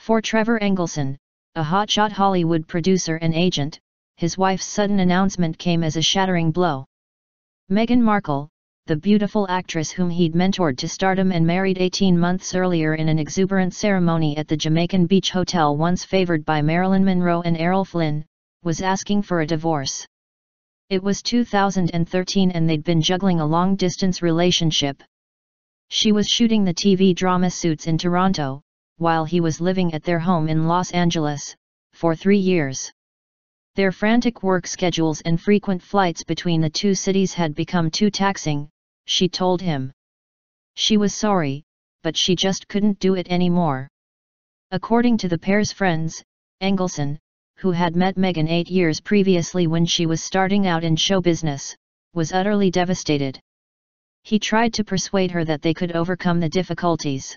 For Trevor Engelson, a hotshot Hollywood producer and agent, his wife's sudden announcement came as a shattering blow. Meghan Markle, the beautiful actress whom he'd mentored to stardom and married 18 months earlier in an exuberant ceremony at the Jamaican beach hotel once favored by Marilyn Monroe and Errol Flynn, was asking for a divorce. It was 2013 and they'd been juggling a long-distance relationship. She was shooting the TV drama Suits in Toronto, while he was living at their home in Los Angeles, for 3 years. Their frantic work schedules and frequent flights between the two cities had become too taxing, she told him. She was sorry, but she just couldn't do it anymore. According to the pair's friends, Engelson, who had met Meghan 8 years previously when she was starting out in show business, was utterly devastated. He tried to persuade her that they could overcome the difficulties.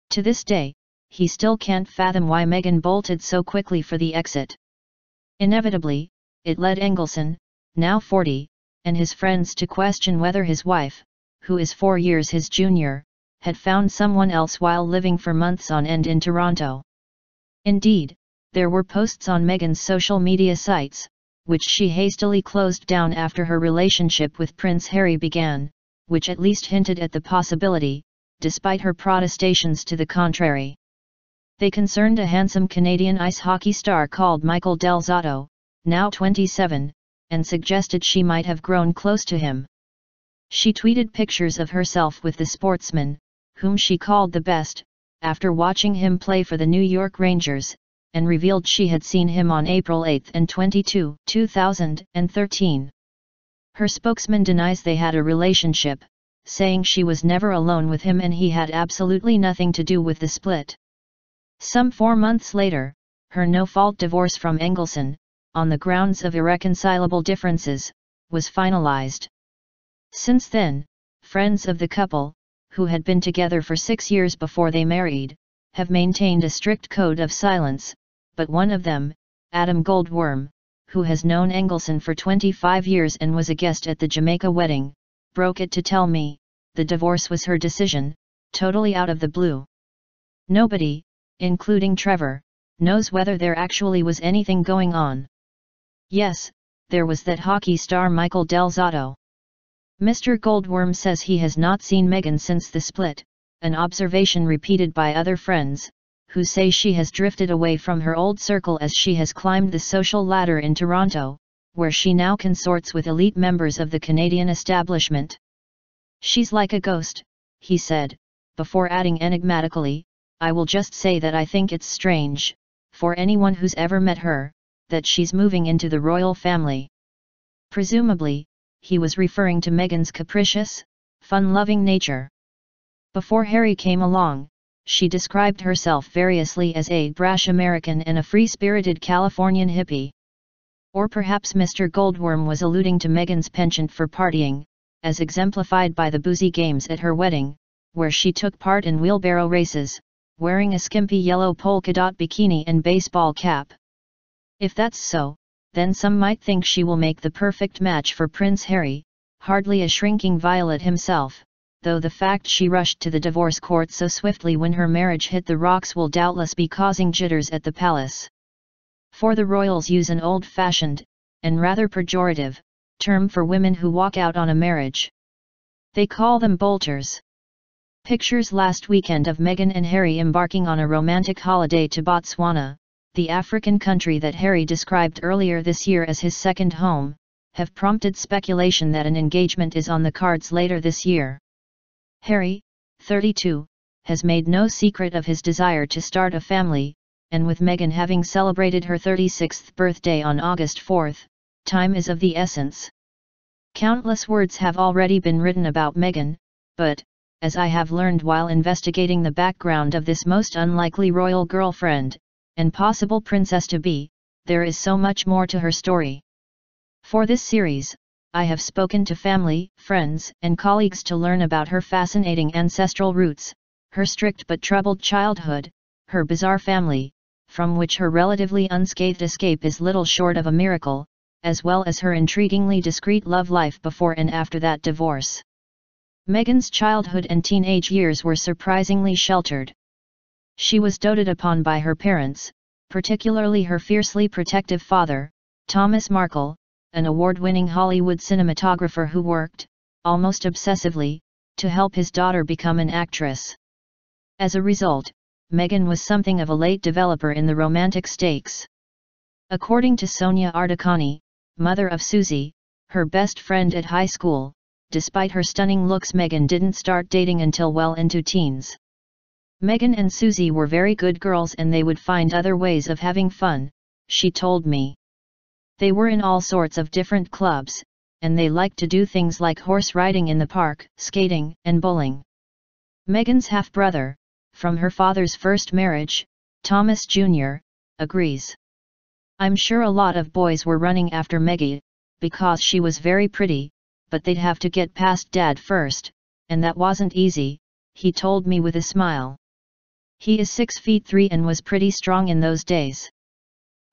To this day, he still can't fathom why Meghan bolted so quickly for the exit. Inevitably, it led Engelson, now 40, and his friends to question whether his wife, who is 4 years his junior, had found someone else while living for months on end in Toronto. Indeed, there were posts on Meghan's social media sites, which she hastily closed down after her relationship with Prince Harry began, which at least hinted at the possibility, despite her protestations to the contrary. They concerned a handsome Canadian ice hockey star called Michael Del Zotto, now 27, and suggested she might have grown close to him. She tweeted pictures of herself with the sportsman, whom she called the best, after watching him play for the New York Rangers, and revealed she had seen him on April 8 and 22, 2013. Her spokesman denies they had a relationship, saying she was never alone with him and he had absolutely nothing to do with the split. Some 4 months later, her no-fault divorce from Engelson, on the grounds of irreconcilable differences, was finalized. Since then, friends of the couple, who had been together for 6 years before they married, have maintained a strict code of silence, but one of them, Adam Goldworm, who has known Engelson for 25 years and was a guest at the Jamaica wedding, broke it to tell me, the divorce was her decision, totally out of the blue. Nobody, including Trevor, knows whether there actually was anything going on. Yes, there was that hockey star Michael Del Zotto. Mr. Goldworm says he has not seen Meghan since the split, an observation repeated by other friends, who say she has drifted away from her old circle as she has climbed the social ladder in Toronto, where she now consorts with elite members of the Canadian establishment. She's like a ghost, he said, before adding enigmatically, I will just say that I think it's strange, for anyone who's ever met her, that she's moving into the royal family. Presumably, he was referring to Meghan's capricious, fun-loving nature. Before Harry came along, she described herself variously as a brash American and a free-spirited Californian hippie. Or perhaps Mr. Goldworm was alluding to Meghan's penchant for partying, as exemplified by the boozy games at her wedding, where she took part in wheelbarrow races, wearing a skimpy yellow polka-dot bikini and baseball cap. If that's so, then some might think she will make the perfect match for Prince Harry, hardly a shrinking violet himself, though the fact she rushed to the divorce court so swiftly when her marriage hit the rocks will doubtless be causing jitters at the palace. For the royals use an old-fashioned, and rather pejorative, term for women who walk out on a marriage. They call them bolters. Pictures last weekend of Meghan and Harry embarking on a romantic holiday to Botswana, the African country that Harry described earlier this year as his second home, have prompted speculation that an engagement is on the cards later this year. Harry, 32, has made no secret of his desire to start a family, and with Meghan having celebrated her 36th birthday on August 4, time is of the essence. Countless words have already been written about Meghan, but, as I have learned while investigating the background of this most unlikely royal girlfriend, and possible princess-to-be, there is so much more to her story. For this series, I have spoken to family, friends, and colleagues to learn about her fascinating ancestral roots, her strict but troubled childhood, her bizarre family, from which her relatively unscathed escape is little short of a miracle, as well as her intriguingly discreet love life before and after that divorce. Meghan's childhood and teenage years were surprisingly sheltered. She was doted upon by her parents, particularly her fiercely protective father, Thomas Markle, an award-winning Hollywood cinematographer who worked, almost obsessively, to help his daughter become an actress. As a result, Meghan was something of a late developer in the romantic stakes. According to Sonia Ardakani, mother of Susie, her best friend at high school, despite her stunning looks, Meghan didn't start dating until well into teens. Meghan and Susie were very good girls and they would find other ways of having fun, she told me. They were in all sorts of different clubs, and they liked to do things like horse riding in the park, skating, and bowling. Meghan's half-brother, from her father's first marriage, Thomas Jr., agrees. I'm sure a lot of boys were running after Meghan, because she was very pretty, but they'd have to get past Dad first, and that wasn't easy, he told me with a smile. He is 6'3" and was pretty strong in those days.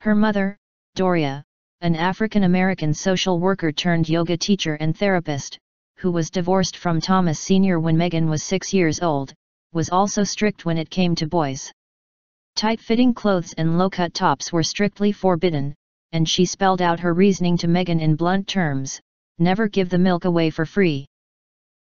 Her mother, Doria, an African-American social worker turned yoga teacher and therapist, who was divorced from Thomas Sr. when Meghan was 6 years old, was also strict when it came to boys. Tight-fitting clothes and low-cut tops were strictly forbidden, and she spelled out her reasoning to Meghan in blunt terms: never give the milk away for free.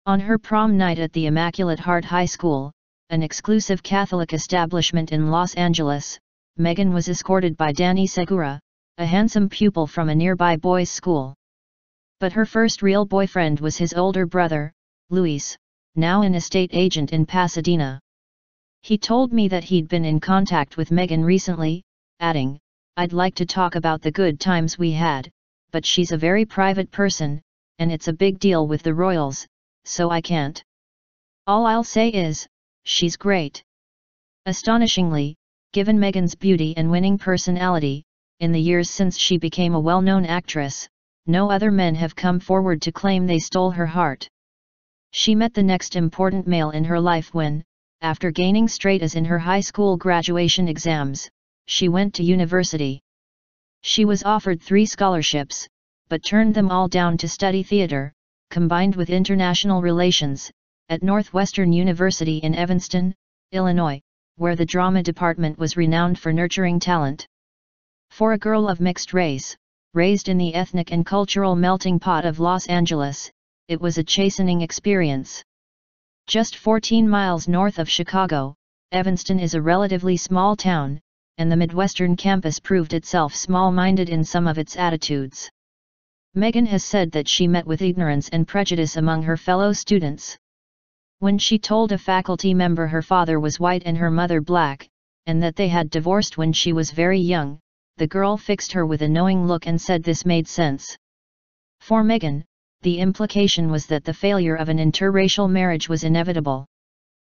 On her prom night at the Immaculate Heart High School, an exclusive Catholic establishment in Los Angeles, Meghan was escorted by Danny Segura, a handsome pupil from a nearby boys' school. But her first real boyfriend was his older brother, Luis, now an estate agent in Pasadena. He told me that he'd been in contact with Meghan recently, adding, "I'd like to talk about the good times we had, but she's a very private person, and it's a big deal with the royals, so I can't. All I'll say is, she's great." Astonishingly, given Meghan's beauty and winning personality, in the years since she became a well-known actress, no other men have come forward to claim they stole her heart. She met the next important male in her life when, after gaining straight A's in her high school graduation exams, she went to university. She was offered 3 scholarships, but turned them all down to study theater, combined with international relations, at Northwestern University in Evanston, Illinois, where the drama department was renowned for nurturing talent. For a girl of mixed race, raised in the ethnic and cultural melting pot of Los Angeles, it was a chastening experience. Just 14 miles north of Chicago, Evanston is a relatively small town, and the Midwestern campus proved itself small-minded in some of its attitudes. Meghan has said that she met with ignorance and prejudice among her fellow students. When she told a faculty member her father was white and her mother black, and that they had divorced when she was very young, the girl fixed her with a knowing look and said this made sense. For Meghan, the implication was that the failure of an interracial marriage was inevitable.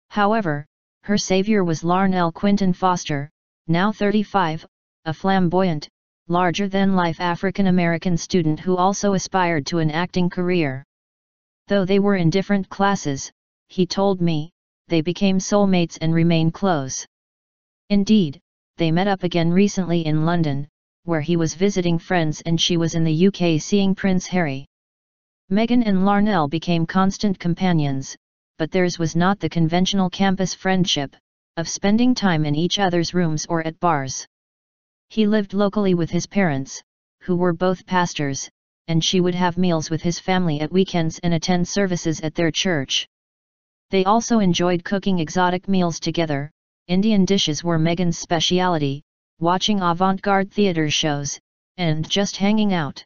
However, her savior was Larnell Quinton Foster, now 35, a flamboyant, larger-than-life African-American student who also aspired to an acting career. Though they were in different classes, he told me, they became soulmates and remain close. Indeed, they met up again recently in London, where he was visiting friends and she was in the UK seeing Prince Harry. Meghan and Larnell became constant companions, but theirs was not the conventional campus friendship, of spending time in each other's rooms or at bars. He lived locally with his parents, who were both pastors, and she would have meals with his family at weekends and attend services at their church. They also enjoyed cooking exotic meals together. Indian dishes were Meghan's speciality, watching avant-garde theatre shows, and just hanging out.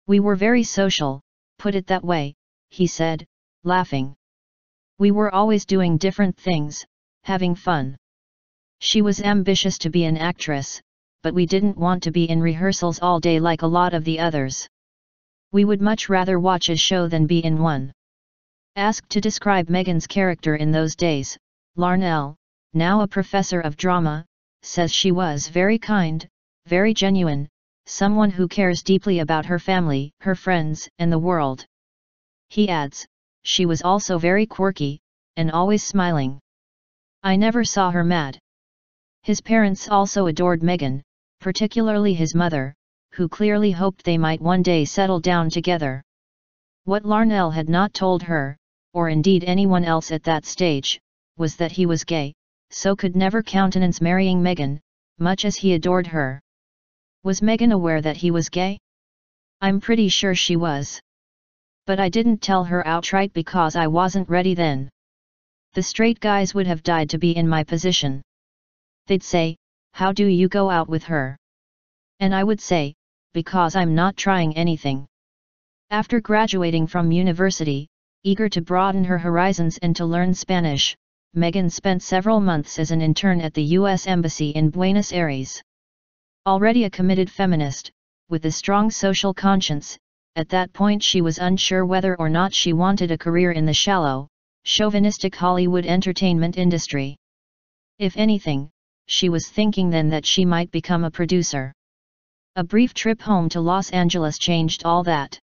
"We were very social, put it that way," he said, laughing. "We were always doing different things, having fun. She was ambitious to be an actress, but we didn't want to be in rehearsals all day like a lot of the others. We would much rather watch a show than be in one." Asked to describe Meghan's character in those days, Larnell, now a professor of drama, says she was very kind, very genuine, someone who cares deeply about her family, her friends, and the world. He adds, she was also very quirky, and always smiling. "I never saw her mad." His parents also adored Meghan, particularly his mother, who clearly hoped they might one day settle down together. What Larnell had not told her, or indeed anyone else at that stage, was that he was gay, so could never countenance marrying Meghan, much as he adored her. Was Meghan aware that he was gay? I'm pretty sure she was. But I didn't tell her outright because I wasn't ready then. The straight guys would have died to be in my position. They'd say, "How do you go out with her?" And I would say, "Because I'm not trying anything." After graduating from university, eager to broaden her horizons and to learn Spanish, Meghan spent several months as an intern at the U.S. Embassy in Buenos Aires. Already a committed feminist, with a strong social conscience, at that point she was unsure whether or not she wanted a career in the shallow, chauvinistic Hollywood entertainment industry. If anything, she was thinking then that she might become a producer. A brief trip home to Los Angeles changed all that.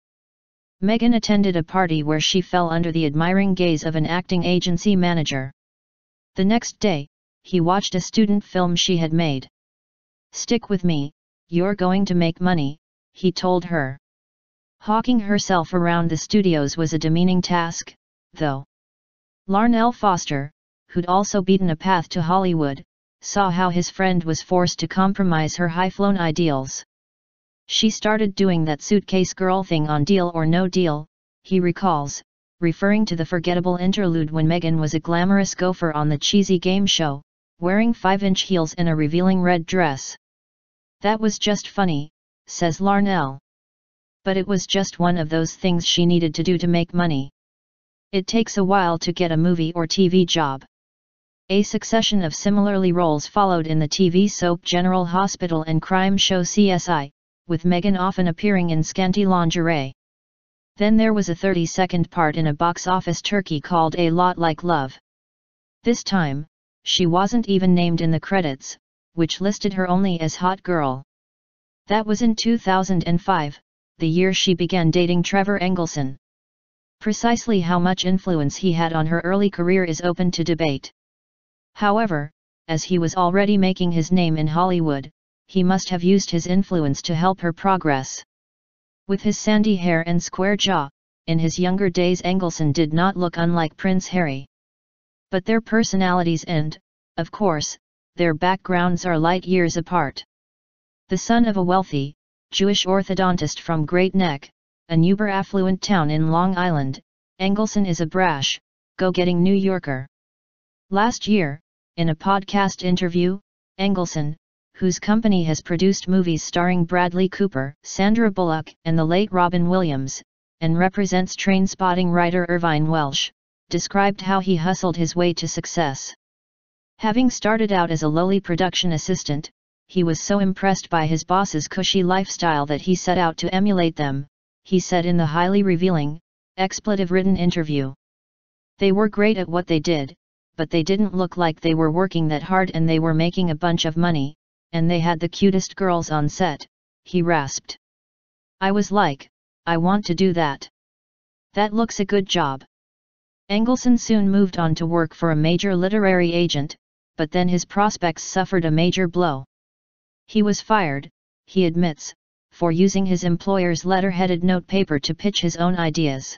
Meghan attended a party where she fell under the admiring gaze of an acting agency manager. The next day, he watched a student film she had made. "Stick with me, you're going to make money," he told her. Hawking herself around the studios was a demeaning task, though. Larnell Foster, who'd also beaten a path to Hollywood, saw how his friend was forced to compromise her high-flown ideals. "She started doing that suitcase girl thing on Deal or No Deal," he recalls, referring to the forgettable interlude when Meghan was a glamorous gopher on the cheesy game show, wearing 5-inch heels and a revealing red dress. "That was just funny," says Larnell. "But it was just one of those things she needed to do to make money. It takes a while to get a movie or TV job." A succession of similarly roles followed in the TV soap General Hospital and crime show CSI, with Meghan often appearing in scanty lingerie. Then there was a 30-second part in a box office turkey called A Lot Like Love. This time, she wasn't even named in the credits, which listed her only as hot girl. That was in 2005, the year she began dating Trevor Engelson. Precisely how much influence he had on her early career is open to debate. However, as he was already making his name in Hollywood, he must have used his influence to help her progress. With his sandy hair and square jaw, in his younger days Engelson did not look unlike Prince Harry. But their personalities and, of course, their backgrounds are light years apart. The son of a wealthy, Jewish orthodontist from Great Neck, an uber-affluent town in Long Island, Engelson is a brash, go-getting New Yorker. Last year, in a podcast interview, Engelson, whose company has produced movies starring Bradley Cooper, Sandra Bullock and the late Robin Williams, and represents Trainspotting writer Irvine Welsh, described how he hustled his way to success. Having started out as a lowly production assistant, he was so impressed by his boss's cushy lifestyle that he set out to emulate them, he said in the highly revealing, expletive-ridden interview. "They were great at what they did, but they didn't look like they were working that hard and they were making a bunch of money, and they had the cutest girls on set," he rasped. "I was like, I want to do that. That looks a good job." Engelson soon moved on to work for a major literary agent, but then his prospects suffered a major blow. He was fired, he admits, for using his employer's letter-headed notepaper to pitch his own ideas.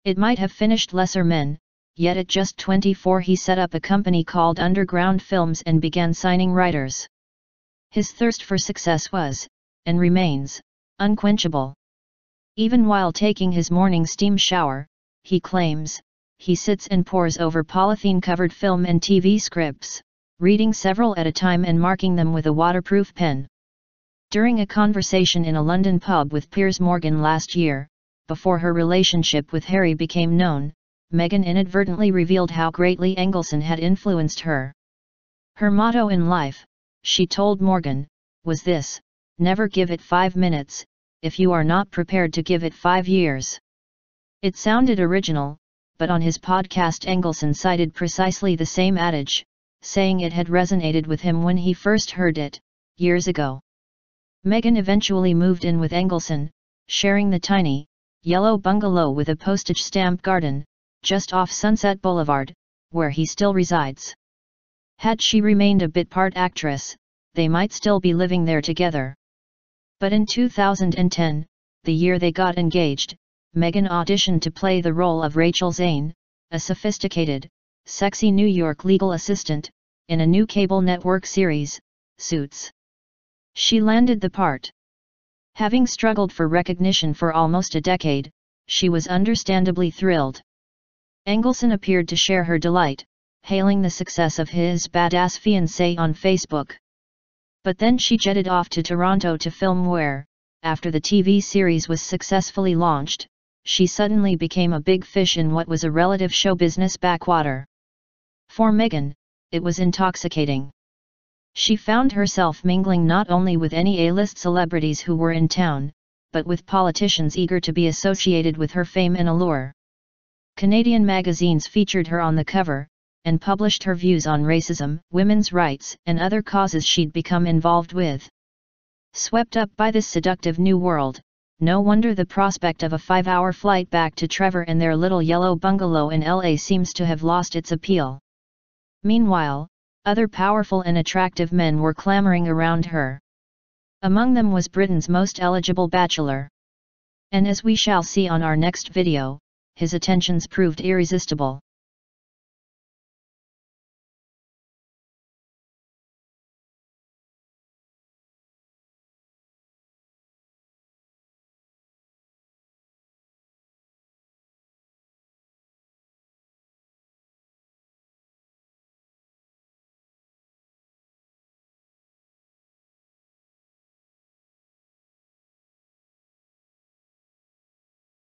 It might have finished Lesser Men, yet at just 24 he set up a company called Underground Films and began signing writers. His thirst for success was, and remains, unquenchable. Even while taking his morning steam shower, he claims, he sits and pores over polythene-covered film and TV scripts, reading several at a time and marking them with a waterproof pen. During a conversation in a London pub with Piers Morgan last year, before her relationship with Harry became known, Meghan inadvertently revealed how greatly Engelson had influenced her. Her motto in life, she told Morgan, was this: "Never give it 5 minutes, if you are not prepared to give it 5 years." It sounded original, but on his podcast Engelson cited precisely the same adage, saying it had resonated with him when he first heard it, years ago. Meghan eventually moved in with Engelson, sharing the tiny, yellow bungalow with a postage stamp garden, just off Sunset Boulevard, where he still resides. Had she remained a bit-part actress, they might still be living there together. But in 2010, the year they got engaged, Meghan auditioned to play the role of Rachel Zane, a sophisticated, sexy New York legal assistant, in a new cable network series, Suits. She landed the part. Having struggled for recognition for almost a decade, she was understandably thrilled. Engelson appeared to share her delight, hailing the success of his badass fiancée on Facebook. But then she jetted off to Toronto to film where, after the TV series was successfully launched, she suddenly became a big fish in what was a relative show business backwater. For Meghan, it was intoxicating. She found herself mingling not only with any A-list celebrities who were in town, but with politicians eager to be associated with her fame and allure. Canadian magazines featured her on the cover, and published her views on racism, women's rights, and other causes she'd become involved with. Swept up by this seductive new world, no wonder the prospect of a 5-hour flight back to Trevor and their little yellow bungalow in LA seems to have lost its appeal. Meanwhile, other powerful and attractive men were clamoring around her. Among them was Britain's most eligible bachelor. And as we shall see on our next video, his attentions proved irresistible.